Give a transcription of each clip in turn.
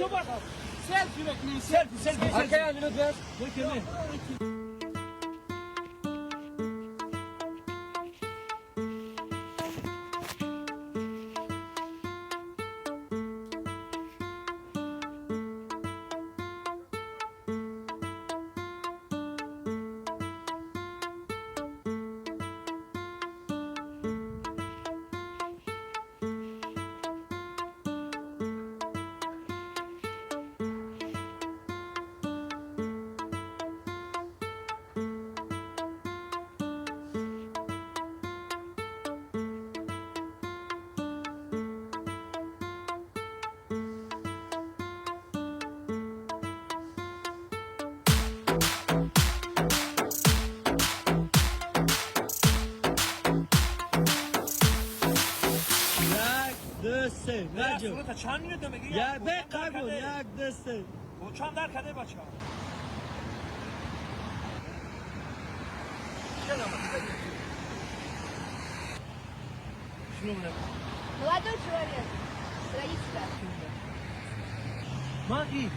çabuk. Selfie bekleyin. Selfie. Arkaya minut ver. Bakın. Yakdısın. Racım. Surata çan ne demek? Ya be karbon yakdısın. Bu çan der kadar başa. Şunu bırak. Молодой человек, садись сюда. Ma iyi.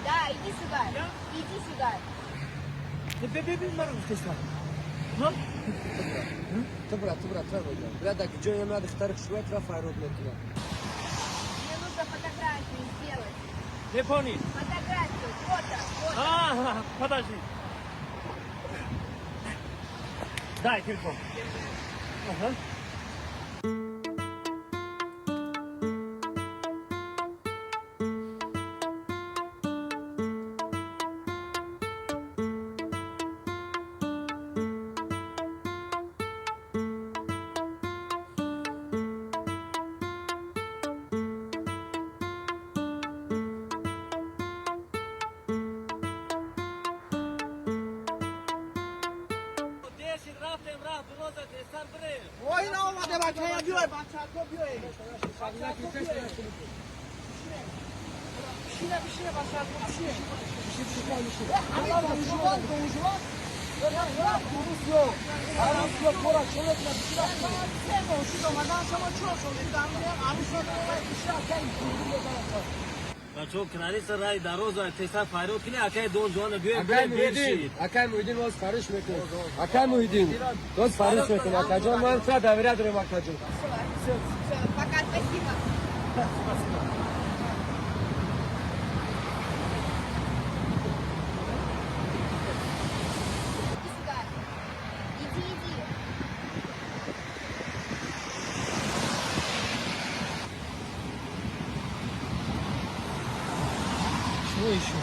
Да, иди сюда. Я? Иди сюда. Bebeğim var Mustafa. Ha? Tubra требуйте. Рядок, где я надо вторых швед, Рафаэль Руднетина. Мне нужно фотографию сделать. Telefonu. Фотографию, фото, фото. Ha, подожди. Дай телефон. Ага. Oyun olmadı bakaya diyor. Bachako diyor. Bir şey Bachako bir şey. Allah konuşuyor. Ya konuşuyor. Arasıyor kora çeletme bir şey yapıyor. Sen konuşuyor. Madan sama çok oluyor. Damlaya arasıyor. Bir şey yapıyor. بچه‌ها کناری سر رای دروز و تیسا فایرو کنی اکای دون جوان بیه Akay Muhyiddin باز فرش میکنه. Akay Muhyiddin باز فرش میکنه. Akacım ben sana devre ederim Akacım. Все, пока, спасибо. Иди сюда. Иди. Şu işi.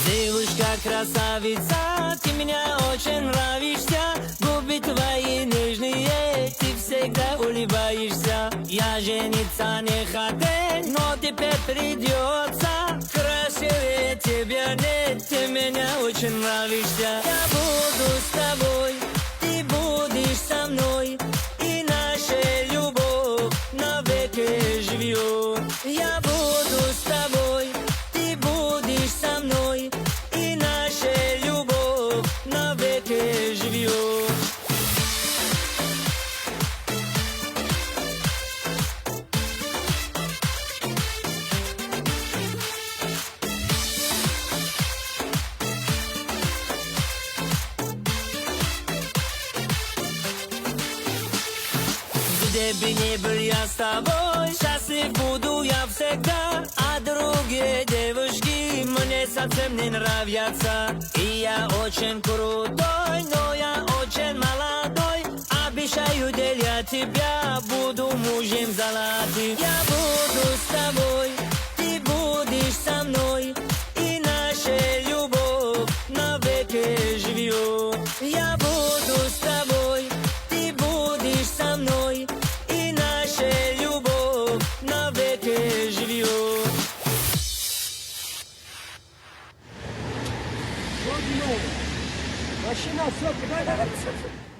Девушка красавица, ты меня очень нравишься. Губы твои нежные, ты всегда улыбаешься. Я жениться не хотел, но теперь придется. Красивее тебя нет, ты меня очень нравишься. Я буду с тобой, ты будешь со мной, и наша любовь навеки живет. Я буду с тобой, ты будешь со мной, и наша любовь навеки живет. Где бы ни был я с тобой, счастлив буду я всегда. А другие девушки мне совсем не нравятся. И я очень крутой, но я очень молодой. Обещаю, для тебя буду мужем золотым. Я буду с тобой, ты будешь со мной, и наша любовь навеки живет. Я буду с тобой, ты будешь со мной, и наша любовь навеки живет. Maşina четко, дай.